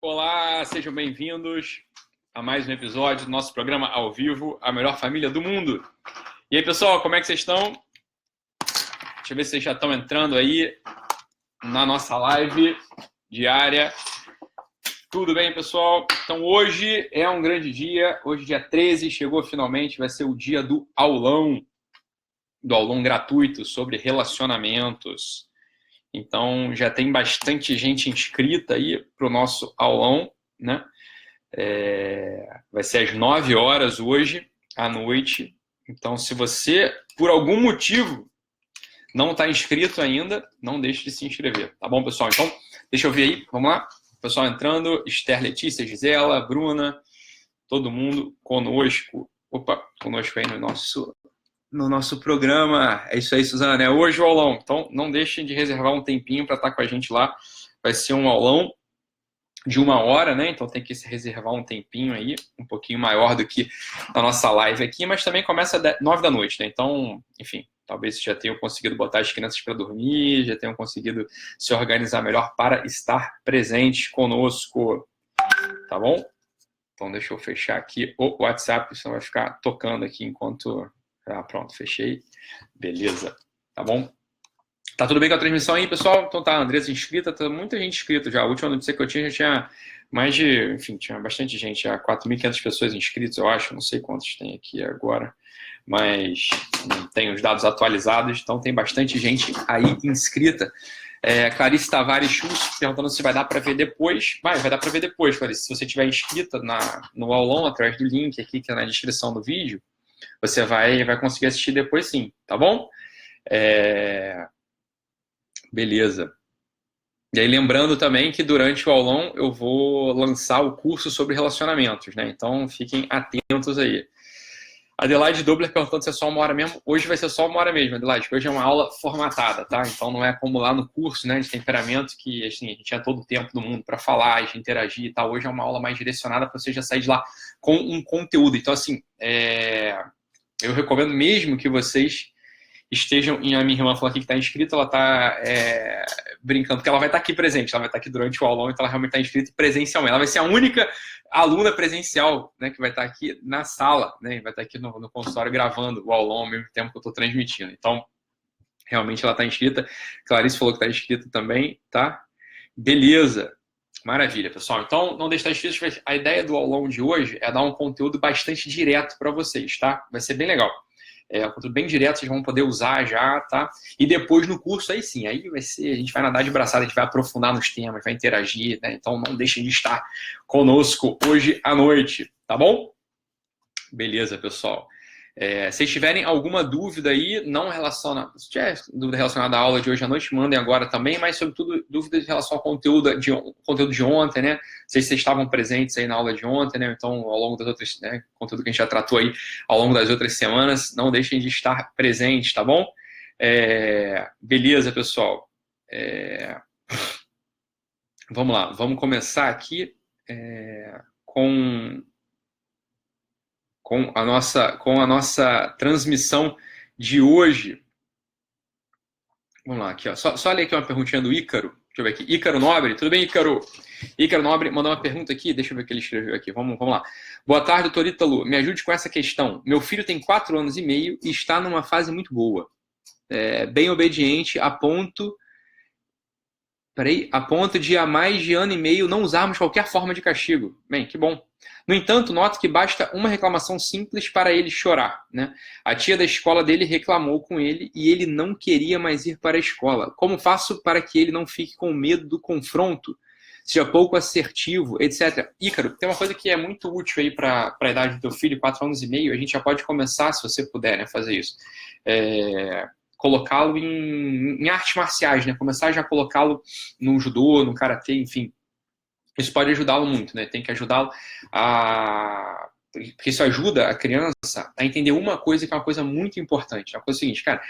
Olá, sejam bem-vindos a mais um episódio do nosso programa ao vivo, A Melhor Família do Mundo. E aí, pessoal, como é que vocês estão? Deixa eu ver se vocês já estão entrando aí na nossa live diária. Tudo bem, pessoal? Então, hoje é um grande dia. Hoje, dia 13, chegou finalmente. Vai ser o dia do aulão gratuito sobre relacionamentos. Então, já tem bastante gente inscrita aí para o nosso aulão, né? Vai ser às 9 horas hoje, à noite. Então, se você, por algum motivo, não está inscrito ainda, não deixe de se inscrever. Tá bom, pessoal? Então, deixa eu ver aí. Vamos lá? Pessoal entrando. Esther, Letícia, Gisela, Bruna, todo mundo conosco. Opa, conosco aí no nosso programa. É isso aí, Suzana. É hoje o aulão. Então, não deixem de reservar um tempinho para estar com a gente lá. Vai ser um aulão de 1 hora, né? Então tem que se reservar um tempinho aí, um pouquinho maior do que a nossa live aqui, mas também começa às 9 da noite, né? Então, enfim, talvez já tenham conseguido botar as crianças para dormir, já tenham conseguido se organizar melhor para estar presentes conosco, tá bom? Então deixa eu fechar aqui o WhatsApp, senão vai ficar tocando aqui enquanto... Ah, pronto, fechei. Beleza, tá bom? Tá tudo bem com a transmissão aí, pessoal? Então tá, a Andressa inscrita, tá muita gente inscrita já. A última notícia que eu tinha já tinha mais de... Enfim, tinha bastante gente, já 4.500 pessoas inscritas, eu acho. Não sei quantos tem aqui agora, mas não tenho os dados atualizados, então tem bastante gente aí inscrita. Clarice Tavares Schultz perguntando se vai dar para ver depois. Vai dar para ver depois, Clarice. Se você estiver inscrita no aulão, através do link aqui que é na descrição do vídeo, você vai conseguir assistir depois sim, tá bom? Beleza. E aí, lembrando também que durante o aulão eu vou lançar o curso sobre relacionamentos, né? Então, fiquem atentos aí. Adelaide Dobler perguntando se é só 1 hora mesmo. Hoje vai ser só 1 hora mesmo, Adelaide, porque hoje é uma aula formatada, tá? Então, não é como lá no curso, né, de temperamento, que assim, a gente tinha todo o tempo do mundo para falar, de interagir e tal. Hoje é uma aula mais direcionada para você já sair de lá com um conteúdo. Então, assim, eu recomendo mesmo que vocês estejam... A minha irmã falou aqui que está inscrita, ela está brincando, porque ela vai estar aqui presente, ela vai estar aqui durante o aulão, então ela realmente está inscrita presencialmente. Ela vai ser a única aluna presencial, né, que vai estar aqui na sala, né, vai estar aqui no consultório gravando o aulão ao mesmo tempo que eu estou transmitindo. Então, realmente ela está inscrita. Clarice falou que está inscrita também, tá? Beleza. Maravilha, pessoal. Então, não deixe de estar inscrito. A ideia do aulão de hoje é dar um conteúdo bastante direto para vocês, tá? Vai ser bem legal. Um conteúdo bem direto, vocês vão poder usar já, tá? E depois no curso, aí sim, aí vai ser, a gente vai nadar de braçada, a gente vai aprofundar nos temas, vai interagir, né? Então não deixem de estar conosco hoje à noite, tá bom? Beleza, pessoal. Se tiverem alguma dúvida aí, não relaciona, se tiver dúvida relacionada à aula de hoje à noite, mandem agora também, mas sobretudo dúvidas em relação ao conteúdo de ontem, né? Não sei se vocês estavam presentes aí na aula de ontem, né? Então, ao longo das outras, né, conteúdo que a gente já tratou aí ao longo das outras semanas, não deixem de estar presentes, tá bom? Beleza, pessoal. Vamos lá, vamos começar aqui com a nossa transmissão de hoje. Vamos lá, aqui, ó. Só ler aqui uma perguntinha do Ícaro. Deixa eu ver aqui. Ícaro Nobre, tudo bem, Ícaro? Ícaro Nobre mandou uma pergunta aqui, deixa eu ver o que ele escreveu aqui. Vamos lá. Boa tarde, doutor Ítalo. Me ajude com essa questão. Meu filho tem 4 anos e meio e está numa fase muito boa. Bem obediente, a ponto de há mais de 1 ano e meio não usarmos qualquer forma de castigo. Bem, que bom. No entanto, noto que basta uma reclamação simples para ele chorar, né? A tia da escola dele reclamou com ele e ele não queria mais ir para a escola. Como faço para que ele não fique com medo do confronto, seja pouco assertivo, etc. Ícaro, tem uma coisa que é muito útil aí para a idade do teu filho, 4 anos e meio, a gente já pode começar, se você puder, né, fazer isso. Colocá-lo em artes marciais, né? Começar já a colocá-lo no judô, no karatê, enfim. Isso pode ajudá-lo muito, né? Tem que ajudá-lo a... Porque isso ajuda a criança a entender uma coisa que é uma coisa muito importante. A coisa é a seguinte, cara,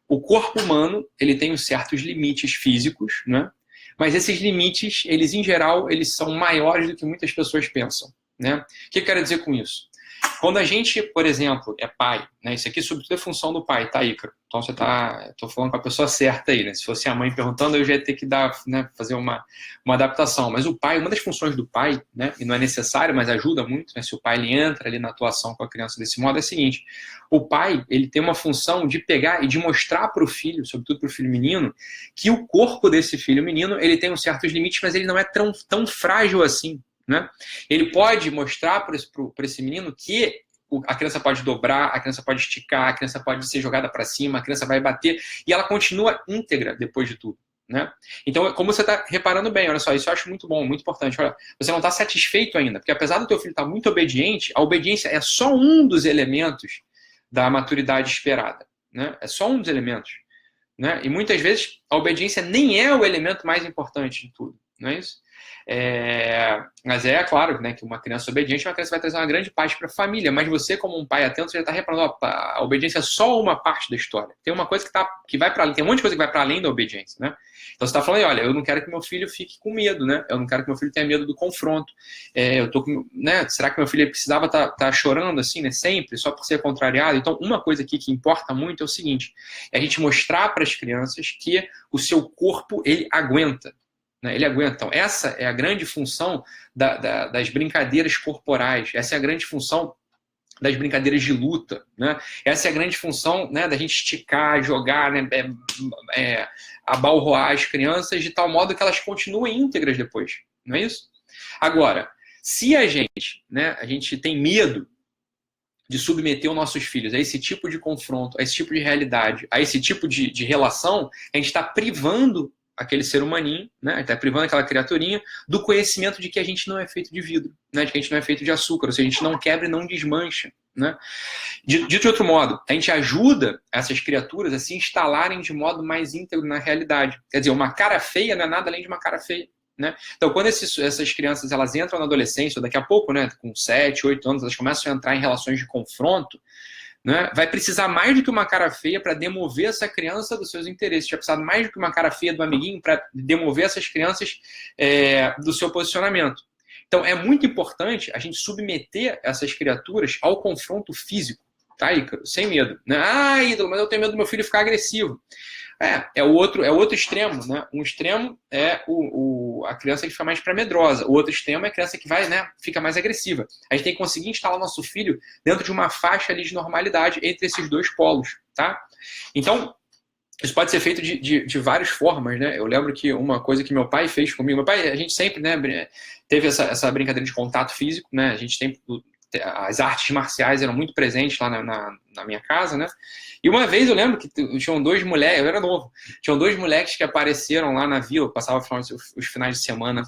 o corpo humano, ele tem uns certos limites físicos, né? Mas esses limites, eles em geral, eles são maiores do que muitas pessoas pensam, né? O que eu quero dizer com isso? Quando a gente, por exemplo, é pai, né? Isso aqui sobretudo é função do pai, tá, Ícaro? Então tô falando com a pessoa certa aí, né? Se fosse a mãe perguntando, eu já ia ter que fazer uma adaptação. Mas o pai, uma das funções do pai, né? E não é necessário, mas ajuda muito, né? Se o pai ele entra ali na atuação com a criança desse modo, é o seguinte: o pai ele tem uma função de pegar e de mostrar para o filho, sobretudo para o filho menino, que o corpo desse filho menino ele tem uns certos limites, mas ele não é tão frágil assim. Né? Ele pode mostrar para esse menino que a criança pode dobrar, a criança pode esticar, a criança pode ser jogada para cima, a criança vai bater e ela continua íntegra depois de tudo. Né? Então, como você está reparando bem, olha só, isso eu acho muito bom, muito importante. Olha, você não está satisfeito ainda, porque apesar do teu filho estar muito obediente, a obediência é só um dos elementos da maturidade esperada. Né? É só um dos elementos. Né? E muitas vezes a obediência nem é o elemento mais importante de tudo. Não é isso? Mas é claro, né, que uma criança obediente é uma criança que vai trazer uma grande paz para a família, mas você, como um pai atento, você já está reparando, a obediência é só uma parte da história. Tem uma coisa que vai para além, tem um monte de coisa que vai para além da obediência, né? Então você está falando, olha, eu não quero que meu filho fique com medo, né? Eu não quero que meu filho tenha medo do confronto. Né? Será que meu filho precisava tá chorando assim, né? Sempre, só por ser contrariado? Então, uma coisa aqui que importa muito é o seguinte: é a gente mostrar para as crianças que o seu corpo ele aguenta. Ele aguenta. Então, essa é a grande função das brincadeiras corporais. Essa é a grande função das brincadeiras de luta. Né? Essa é a grande função, né, da gente esticar, jogar, né, abalroar as crianças de tal modo que elas continuem íntegras depois. Não é isso? Agora, se a gente tem medo de submeter os nossos filhos a esse tipo de confronto, a esse tipo de realidade, a esse tipo de relação, a gente está privando aquele ser humaninho, né? Está privando aquela criaturinha do conhecimento de que a gente não é feito de vidro, né? De que a gente não é feito de açúcar, ou seja, a gente não quebra e não desmancha. Né? Dito de outro modo, a gente ajuda essas criaturas a se instalarem de modo mais íntegro na realidade. Quer dizer, uma cara feia não é nada além de uma cara feia. Né? Então, quando essas crianças elas entram na adolescência, ou daqui a pouco, né, com 7, 8 anos, elas começam a entrar em relações de confronto, né, vai precisar mais do que uma cara feia para demover essa criança dos seus interesses. Vai precisar mais do que uma cara feia do amiguinho para demover essas crianças do seu posicionamento. Então, é muito importante a gente submeter essas criaturas ao confronto físico, tá, Ícaro? Sem medo. Né? Ah, Ídolo, mas eu tenho medo do meu filho ficar agressivo. É o outro extremo, né? Um extremo é a criança que fica mais pré-medrosa. O outro extremo é a criança que vai, né, fica mais agressiva. A gente tem que conseguir instalar o nosso filho dentro de uma faixa ali de normalidade entre esses dois polos, tá? Então, isso pode ser feito de várias formas, né? Eu lembro que uma coisa que meu pai fez comigo... Meu pai, a gente sempre, né, teve essa brincadeira de contato físico, né? A gente sempre... As artes marciais eram muito presentes lá na minha casa, né? E uma vez eu lembro que tinham 2 moleques, eu era novo, tinham 2 moleques que apareceram lá na vila, passava os finais de semana,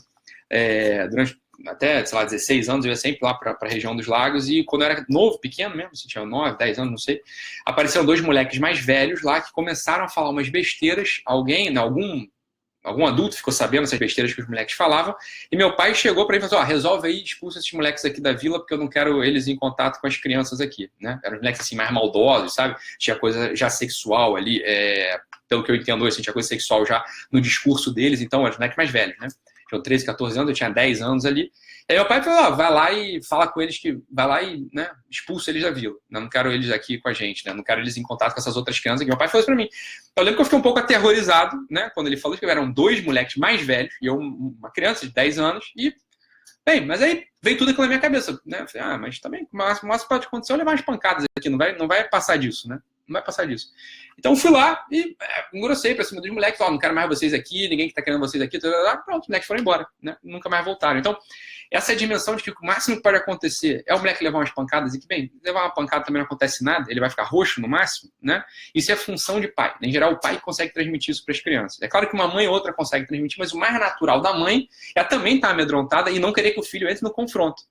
durante até, sei lá, 16 anos, eu ia sempre lá para a região dos lagos, e quando eu era novo, pequeno mesmo, se tinha 9, 10 anos, não sei, apareceram 2 moleques mais velhos lá que começaram a falar umas besteiras, algum adulto ficou sabendo essas besteiras que os moleques falavam, e meu pai chegou para ele e falou: resolve aí, expulsa esses moleques aqui da vila, porque eu não quero eles em contato com as crianças aqui, né? Eram moleques assim, mais maldosos, sabe? Tinha coisa já sexual ali, pelo que eu entendo hoje, tinha coisa sexual já no discurso deles, então eram moleques mais velhos, né? Tinham 13, 14 anos, eu tinha 10 anos ali. Aí meu pai falou: vai lá e fala com eles vai lá e, né, expulsa eles da vila. Eu não quero eles aqui com a gente, né? Não quero eles em contato com essas outras crianças. E meu pai falou isso pra mim. Eu lembro que eu fiquei um pouco aterrorizado, né? Quando ele falou que eram 2 moleques mais velhos e eu uma criança de 10 anos. E, bem, mas aí veio tudo aquilo na minha cabeça, né? Eu falei, mas também, o máximo pode acontecer é eu levar umas pancadas aqui. Não vai passar disso, né? Não vai passar disso. Então fui lá e engrossei pra cima dos moleques, não quero mais vocês aqui, ninguém que tá querendo vocês aqui, pronto, os moleques foram embora, né? Nunca mais voltaram. Então, essa é a dimensão de que o máximo que pode acontecer é o moleque levar umas pancadas e que, bem, levar uma pancada também não acontece nada, ele vai ficar roxo no máximo, né? Isso é função de pai. Em geral, o pai consegue transmitir isso para as crianças. É claro que uma mãe ou outra consegue transmitir, mas o mais natural da mãe é também estar amedrontada e não querer que o filho entre no confronto,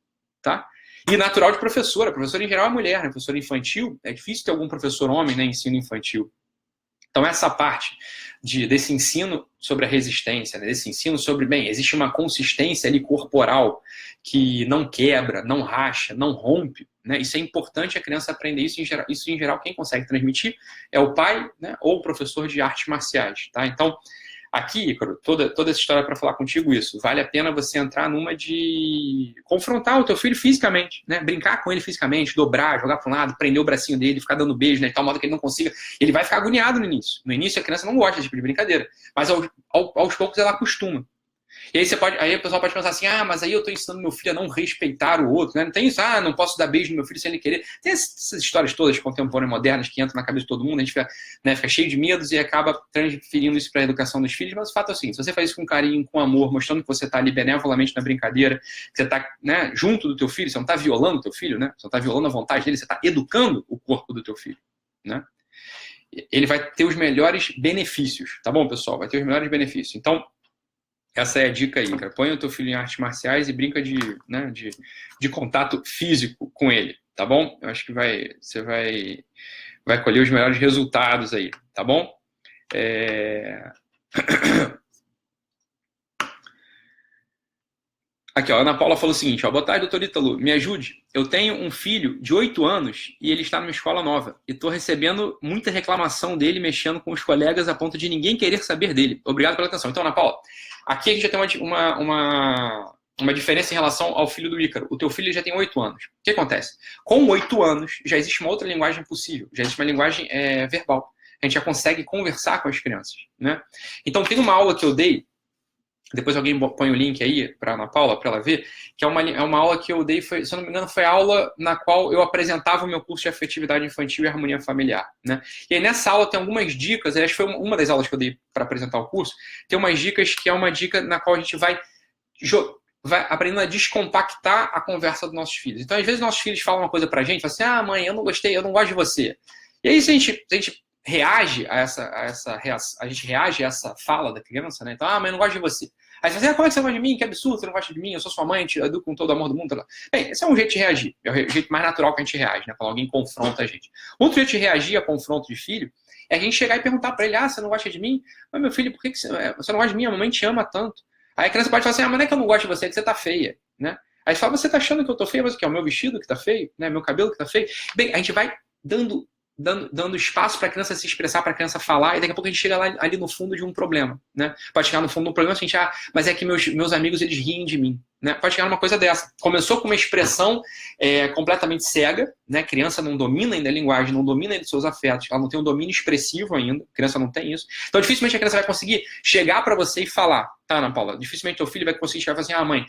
tá? E natural de professora. A professora, em geral, é mulher, né? Professora infantil, é difícil ter algum professor homem, né, em ensino infantil. Então, essa parte desse ensino sobre a resistência, né, desse ensino sobre, bem, existe uma consistência ali corporal que não quebra, não racha, não rompe, né? Isso é importante a criança aprender isso. Em geral, quem consegue transmitir é o pai, né, ou o professor de artes marciais, tá? Então, Aqui, Ícaro, toda essa história para falar contigo isso. Vale a pena você entrar numa de confrontar o teu filho fisicamente, né? Brincar com ele fisicamente, dobrar, jogar para um lado, prender o bracinho dele, ficar dando beijo, né? De tal modo que ele não consiga. Ele vai ficar agoniado no início. No início a criança não gosta desse tipo de brincadeira, mas aos poucos ela acostuma. E aí o pessoal pode pensar assim, mas aí eu estou ensinando meu filho a não respeitar o outro, né? Não tem isso, não posso dar beijo no meu filho sem ele querer. Tem essas histórias todas contemporâneas, modernas, que entram na cabeça de todo mundo, a gente fica cheio de medos e acaba transferindo isso para a educação dos filhos, mas o fato é o seguinte, se você faz isso com carinho, com amor, mostrando que você está ali benevolamente na brincadeira, que você está, né, junto do teu filho, você não está violando o teu filho, né? Você não está violando a vontade dele, você está educando o corpo do teu filho, né? Ele vai ter os melhores benefícios, tá bom, pessoal? Vai ter os melhores benefícios. Então, essa é a dica aí, cara. Põe o teu filho em artes marciais e brinca de contato físico com ele, tá bom? Eu acho que você vai colher os melhores resultados aí, tá bom? Aqui, ó, a Ana Paula falou o seguinte, ó, boa tarde, doutor Ítalo, me ajude. Eu tenho um filho de 8 anos e ele está numa escola nova. E estou recebendo muita reclamação dele, mexendo com os colegas a ponto de ninguém querer saber dele. Obrigado pela atenção. Então, Ana Paula, aqui a gente já tem uma diferença em relação ao filho do Ícaro. O teu filho já tem 8 anos. O que acontece? Com 8 anos, já existe uma outra linguagem possível. Já existe uma linguagem verbal. A gente já consegue conversar com as crianças, né? Então, tem uma aula que eu dei, depois alguém põe o link aí para a Ana Paula, para ela ver, que é uma aula que eu dei, se eu não me engano, foi a aula na qual eu apresentava o meu curso de afetividade infantil e harmonia familiar, né? E aí nessa aula tem algumas dicas, acho que foi uma das aulas que eu dei para apresentar o curso, tem umas dicas que é uma dica na qual a gente vai aprendendo a descompactar a conversa dos nossos filhos. Então, às vezes, nossos filhos falam uma coisa pra gente, falam assim, mãe, eu não gostei, eu não gosto de você. E aí, se a gente reage a gente reage a essa fala da criança, né? Então, mãe, eu não gosto de você. Aí você fala assim, como é que você gosta de mim? Que absurdo, você não gosta de mim, eu sou sua mãe, te educo com todo o amor do mundo. Bem, esse é um jeito de reagir, é o jeito mais natural que a gente reage, né? Quando alguém confronta a gente. Outro jeito de reagir a confronto de filho é a gente chegar e perguntar pra ele, você não gosta de mim? Mas, meu filho, por que você não gosta de mim? A mamãe te ama tanto. Aí a criança pode falar assim, mas não é que eu não gosto de você, é que você tá feia, né? Aí você fala, você tá achando que eu tô feia, mas o que? É o meu vestido que tá feio? Né? Meu cabelo que tá feio? Bem, a gente vai dando espaço para a criança se expressar, para a criança falar, e daqui a pouco a gente chega ali no fundo de um problema, né? Pode chegar no fundo de um problema, a gente, mas é que meus amigos, eles riem de mim, né? Pode chegar numa coisa dessa. Começou com uma expressão completamente cega, né? Criança não domina ainda a linguagem, não domina ainda os seus afetos, ela não tem um domínio expressivo ainda, a criança não tem isso. Então, dificilmente a criança vai conseguir chegar para você e falar, tá, Ana Paula? Dificilmente teu filho vai conseguir chegar e falar assim, mãe,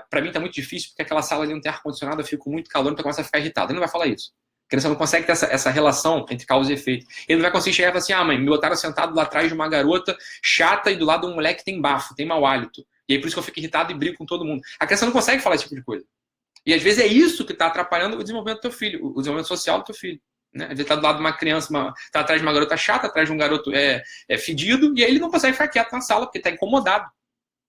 para mim tá muito difícil, porque aquela sala ali não tem ar-condicionado, eu fico com muito calor, então começa a ficar irritado. Ele não vai falar isso. A criança não consegue ter essa relação entre causa e efeito. Ele não vai conseguir chegar e falar assim, mãe, me botaram sentado lá atrás de uma garota chata e do lado de um moleque que tem bafo, tem mau hálito. E aí por isso que eu fico irritado e brigo com todo mundo. A criança não consegue falar esse tipo de coisa. E às vezes é isso que está atrapalhando o desenvolvimento do teu filho, o desenvolvimento social do teu filho. Né? Às vezes está do lado de uma criança, está atrás de uma garota chata, atrás de um garoto fedido, e aí ele não consegue ficar quieto na sala, porque está incomodado.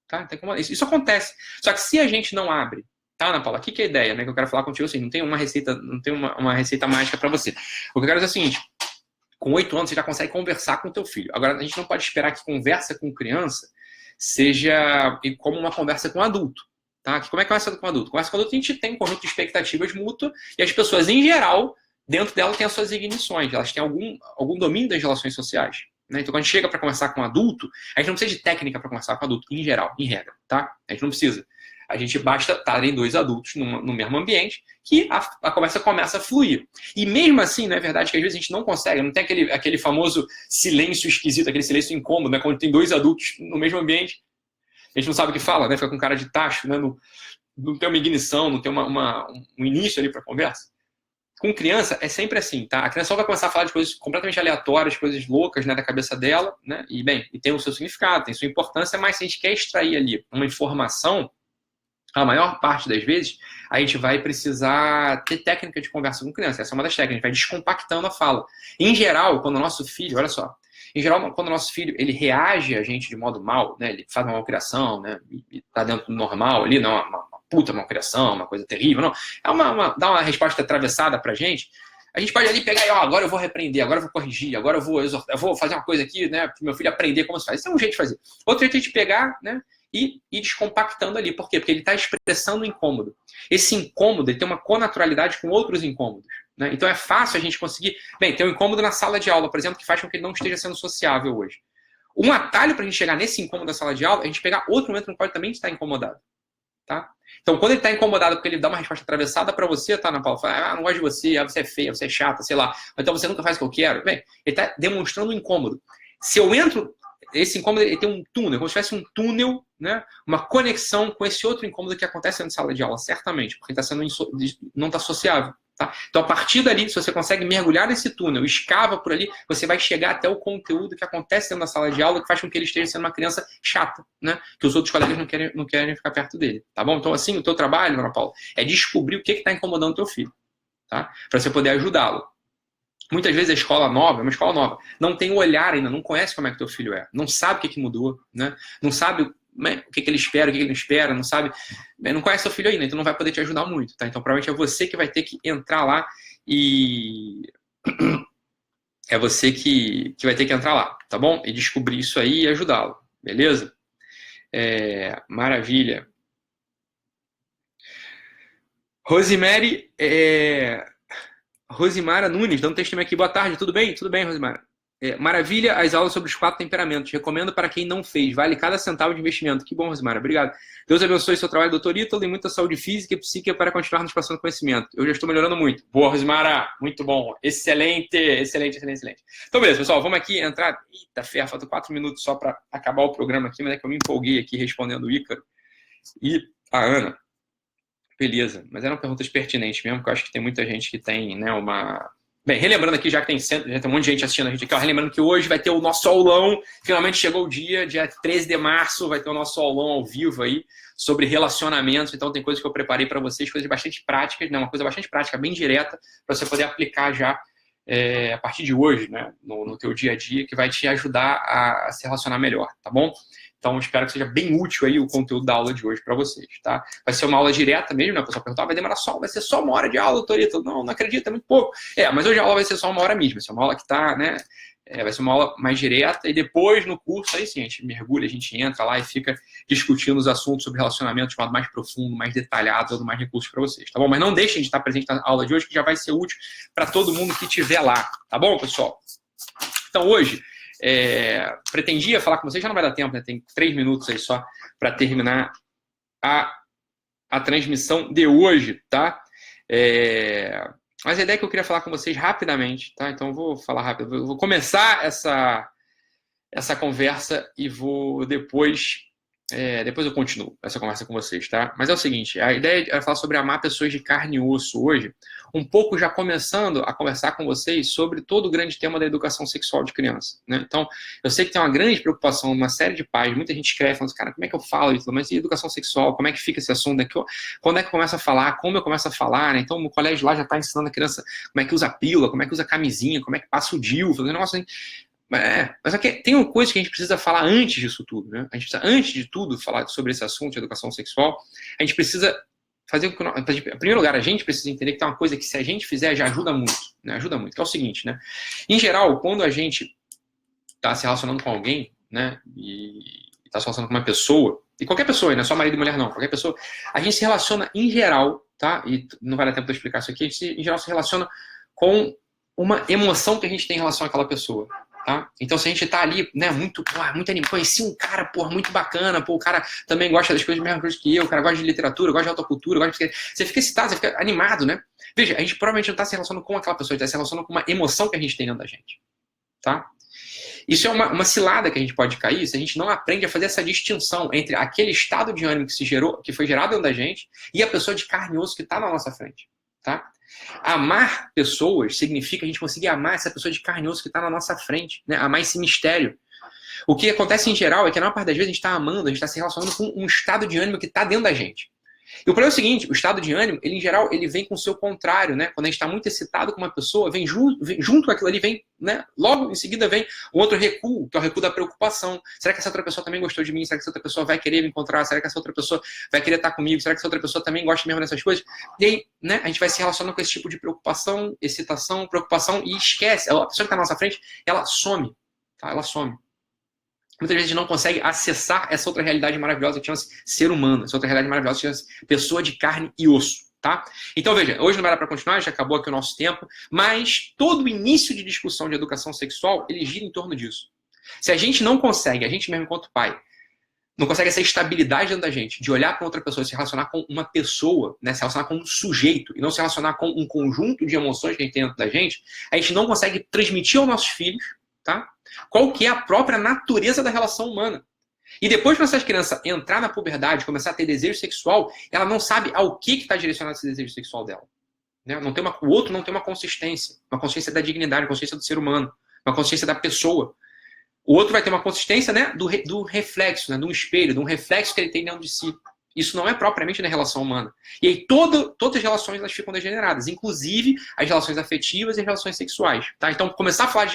Tá? Tá incomodado. Isso acontece. Só que se a gente não abre, tá, Ana Paula? O que é a ideia, né? Que eu quero falar contigo assim, não tem uma receita mágica para você. O que eu quero dizer é o seguinte, com 8 anos você já consegue conversar com o teu filho. Agora, a gente não pode esperar que conversa com criança seja como uma conversa com adulto. Tá? Como é que conversa com adulto? Conversa com adulto a gente tem um conjunto de expectativas mútuas e as pessoas, em geral, dentro dela têm as suas ignições, elas têm algum domínio das relações sociais. Né? Então, quando a gente chega para conversar com adulto, a gente não precisa de técnica para conversar com adulto, em geral, em regra. Tá? A gente não precisa. A gente basta estarem 2 adultos no mesmo ambiente que a conversa começa a fluir. E mesmo assim, não é verdade que às vezes a gente não consegue, não tem aquele famoso silêncio esquisito, aquele silêncio incômodo, né? Quando tem 2 adultos no mesmo ambiente, a gente não sabe o que fala, né? Fica com cara de tacho, né? Não tem uma ignição, não tem um início ali para a conversa. Com criança é sempre assim, tá? A criança só vai começar a falar de coisas completamente aleatórias, coisas loucas, né, da cabeça dela, né? E tem o seu significado, tem sua importância, mas se a gente quer extrair ali uma informação, a maior parte das vezes, a gente vai precisar ter técnica de conversa com criança. Essa é uma das técnicas, a gente vai descompactando a fala. Em geral, quando o nosso filho, olha só, quando o nosso filho ele reage a gente de modo mal, né, ele faz uma malcriação, né, e tá dentro do normal ali, não uma puta malcriação, uma coisa terrível, não. Dá uma resposta atravessada pra gente, a gente pode ali pegar e, agora eu vou repreender, agora eu vou corrigir, agora eu vou fazer uma coisa aqui, né, pro meu filho aprender como se faz. Esse é um jeito de fazer. Outro jeito é a gente pegar, né, e ir descompactando ali. Por quê? Porque ele está expressando o incômodo. Esse incômodo ele tem uma connaturalidade com outros incômodos. Né? Então é fácil a gente conseguir... Bem, tem um incômodo na sala de aula, por exemplo, que faz com que ele não esteja sendo sociável hoje. Um atalho para a gente chegar nesse incômodo da sala de aula é a gente pegar outro momento no qual ele também está incomodado. Tá? Então, quando ele está incomodado porque ele dá uma resposta atravessada para você, tá, Ana Paula? Fala, não gosto de você, você é feia, você é chata, sei lá. Ou então você nunca faz o que eu quero. Bem, ele está demonstrando um incômodo. Se eu entro, esse incômodo ele tem um túnel, como se tivesse um túnel, né? Uma conexão com esse outro incômodo que acontece na sala de aula, certamente, porque não está sociável. Tá? Então, a partir dali, se você consegue mergulhar nesse túnel, escava por ali, você vai chegar até o conteúdo que acontece dentro da sala de aula, que faz com que ele esteja sendo uma criança chata, né? Que os outros colegas não querem ficar perto dele. Tá bom? Então, assim, o teu trabalho, Ana Paula, é descobrir o que está incomodando o teu filho. Tá? Para você poder ajudá-lo. Muitas vezes a escola nova, é uma escola nova, não tem o olhar ainda, não conhece como é que teu filho é, não sabe o que mudou, né? Não sabe o que ele espera, o que ele não espera, não sabe, não conhece seu filho ainda, então não vai poder te ajudar muito, tá? Então provavelmente é você que vai ter que entrar lá e é você que vai ter que entrar lá, tá bom? E descobrir isso aí e ajudá-lo, beleza? Maravilha. Rosemary, Rosimara Nunes, dando testemunho aqui. Boa tarde, tudo bem? Tudo bem, Rosimara. Maravilha as aulas sobre os 4 temperamentos. Recomendo para quem não fez. Vale cada centavo de investimento. Que bom, Rosimara. Obrigado. Deus abençoe seu trabalho, doutor Ítalo, e muita saúde física e psíquica para continuar nos passando conhecimento. Eu já estou melhorando muito. Boa, Rosimara. Muito bom. Excelente, excelente, excelente, excelente. Então, beleza, pessoal. Vamos aqui entrar. Eita, ferro, faltam 4 minutos só para acabar o programa aqui, mas é que eu me empolguei aqui respondendo o Ícaro e a Ana. Beleza, mas eram perguntas pertinentes mesmo, porque eu acho que tem muita gente que tem, né, uma... Bem, relembrando aqui, já tem um monte de gente assistindo a gente aqui, ó, relembrando que hoje vai ter o nosso aulão, finalmente chegou o dia 13 de março, vai ter o nosso aulão ao vivo aí, sobre relacionamentos, então tem coisas que eu preparei para vocês, coisas bastante práticas, né, uma coisa bastante prática, bem direta, para você poder aplicar já a partir de hoje, né, no teu dia a dia, que vai te ajudar a se relacionar melhor, tá bom? Então, espero que seja bem útil aí o conteúdo da aula de hoje para vocês, tá? Vai ser uma aula direta mesmo, né? O pessoal perguntar, vai ser só 1 hora de aula, doutorito? Não acredito, é muito pouco. Mas hoje a aula vai ser só 1 hora mesmo, vai ser uma aula que tá, né? Vai ser uma aula mais direta e depois no curso, aí sim, a gente mergulha, a gente entra lá e fica discutindo os assuntos sobre relacionamento de modo mais profundo, mais detalhado, dando mais recursos para vocês, tá bom? Mas não deixem de estar presente na aula de hoje, que já vai ser útil para todo mundo que estiver lá, tá bom, pessoal? Então, hoje... pretendia falar com vocês, já não vai dar tempo, né? Tem 3 minutos aí só para terminar a transmissão de hoje, tá? Mas a ideia é que eu queria falar com vocês rapidamente, tá? Então eu vou falar rápido, eu vou começar essa conversa e vou depois eu continuo essa conversa com vocês, tá? Mas é o seguinte, a ideia é falar sobre amar pessoas de carne e osso hoje, um pouco já começando a conversar com vocês sobre todo o grande tema da educação sexual de criança, né? Então, eu sei que tem uma grande preocupação, uma série de pais, muita gente escreve falando, cara, como é que eu falo isso? Mas e educação sexual? Como é que fica esse assunto? Quando é que começa a falar? Como eu começo a falar? Né? Então, o colégio lá já está ensinando a criança como é que usa pílula, como é que usa camisinha, como é que passa o DIU, fazendo negócio assim. Mas aqui tem uma coisa que a gente precisa falar antes disso tudo, né? A gente precisa, antes de tudo, falar sobre esse assunto de educação sexual. A gente precisa fazer o que... Em primeiro lugar, a gente precisa entender que tem uma coisa que, se a gente fizer, já ajuda muito, né? Ajuda muito, que é o seguinte, né? Em geral, quando a gente está se relacionando com alguém, né? E está se relacionando com uma pessoa, e qualquer pessoa, não é só marido e mulher, não, qualquer pessoa, a gente se relaciona, em geral, tá? E não vai dar tempo de eu explicar isso aqui, a gente, em geral, se relaciona com uma emoção que a gente tem em relação àquela pessoa. Tá? Então, se a gente tá ali, né, muito animado, conheci um cara, muito bacana, o cara também gosta das coisas, mesmas coisas que eu, o cara gosta de literatura, gosta de alta cultura, você fica excitado, você fica animado, né? Veja, a gente provavelmente não tá se relacionando com aquela pessoa, a gente tá se relacionando com uma emoção que a gente tem dentro da gente, tá? Isso é uma cilada que a gente pode cair se a gente não aprende a fazer essa distinção entre aquele estado de ânimo que foi gerado dentro da gente e a pessoa de carne e osso que tá na nossa frente, tá? Amar pessoas significa a gente conseguir amar essa pessoa de carne e osso que está na nossa frente, né? Amar esse mistério. O que acontece em geral é que, na maior parte das vezes, a gente está amando, a gente está se relacionando com um estado de ânimo que está dentro da gente. E o problema é o seguinte, o estado de ânimo, ele, em geral, ele vem com o seu contrário, né? Quando a gente está muito excitado com uma pessoa, vem junto com aquilo ali, vem, né? Logo em seguida vem o outro recuo, que é o recuo da preocupação. Será que essa outra pessoa também gostou de mim? Será que essa outra pessoa vai querer me encontrar? Será que essa outra pessoa vai querer estar comigo? Será que essa outra pessoa também gosta mesmo dessas coisas? E aí, né? A gente vai se relacionando com esse tipo de preocupação, excitação, preocupação e esquece. A pessoa que está na nossa frente, ela some, tá? Ela some. Muitas vezes a gente não consegue acessar essa outra realidade maravilhosa que chama-se ser humano, essa outra realidade maravilhosa que chama-se pessoa de carne e osso, tá? Então, veja, hoje não vai dar para continuar, já acabou aqui o nosso tempo, mas todo o início de discussão de educação sexual, ele gira em torno disso. Se a gente não consegue, a gente mesmo enquanto pai, não consegue essa estabilidade dentro da gente, de olhar para outra pessoa, se relacionar com uma pessoa, né, se relacionar com um sujeito, e não se relacionar com um conjunto de emoções que a gente tem dentro da gente, a gente não consegue transmitir aos nossos filhos, tá? Qual que é a própria natureza da relação humana. E depois que essa criança entrar na puberdade, começar a ter desejo sexual, ela não sabe ao que está direcionado esse desejo sexual dela. Né? Não tem o outro não tem uma consciência da dignidade, uma consciência do ser humano, uma consciência da pessoa. O outro vai ter uma consistência, né, do reflexo, né, de um espelho, de um reflexo que ele tem dentro de si. Isso não é propriamente na relação humana. E aí todas as relações elas ficam degeneradas, inclusive as relações afetivas e as relações sexuais. Tá? Então, começar a falar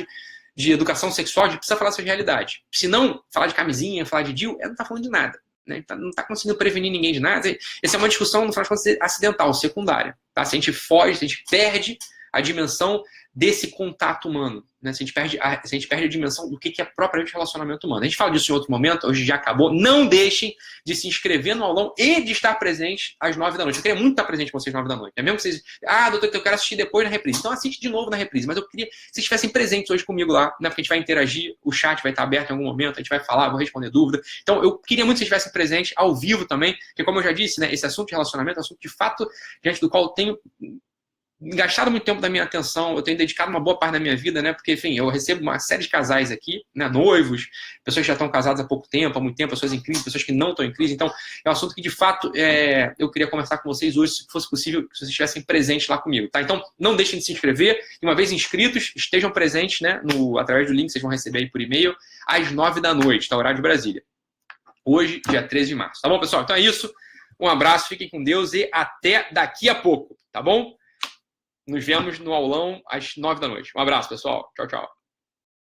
de educação sexual, a gente precisa falar dessa realidade. Se não falar de camisinha, falar de DIU, ela não está falando de nada. Né? Não está conseguindo prevenir ninguém de nada. Essa é uma discussão, no final de contas, acidental, secundária. Tá? Se a gente foge, se a gente perde a dimensão desse contato humano, né? Se a gente perde a dimensão do que é propriamente relacionamento humano. A gente fala disso em outro momento, hoje já acabou. Não deixem de se inscrever no aulão e de estar presente às 9 da noite. Eu queria muito estar presente com vocês às 9 da noite. É mesmo que vocês... doutor, eu quero assistir depois na reprise. Então assiste de novo na reprise. Mas eu queria que vocês estivessem presentes hoje comigo lá, né? Porque a gente vai interagir, o chat vai estar aberto em algum momento, a gente vai falar, vou responder dúvida. Então eu queria muito que vocês estivessem presentes ao vivo também, porque como eu já disse, né, esse assunto de relacionamento é um assunto de fato diante do qual eu tenho gastado muito tempo da minha atenção, eu tenho dedicado uma boa parte da minha vida, né? Porque, enfim, eu recebo uma série de casais aqui, né? Noivos, pessoas que já estão casadas há pouco tempo, há muito tempo, pessoas em crise, pessoas que não estão em crise. Então, é um assunto que, de fato, eu queria conversar com vocês hoje, se fosse possível, se vocês estivessem presentes lá comigo, tá? Então, não deixem de se inscrever. E uma vez inscritos, estejam presentes, né? Através do link que vocês vão receber aí por e-mail, às 9 da noite, tá? Horário de Brasília. Hoje, dia 13 de março. Tá bom, pessoal? Então é isso. Um abraço, fiquem com Deus e até daqui a pouco, tá bom? Nos vemos no aulão às 9 da noite. Um abraço, pessoal. Tchau, tchau.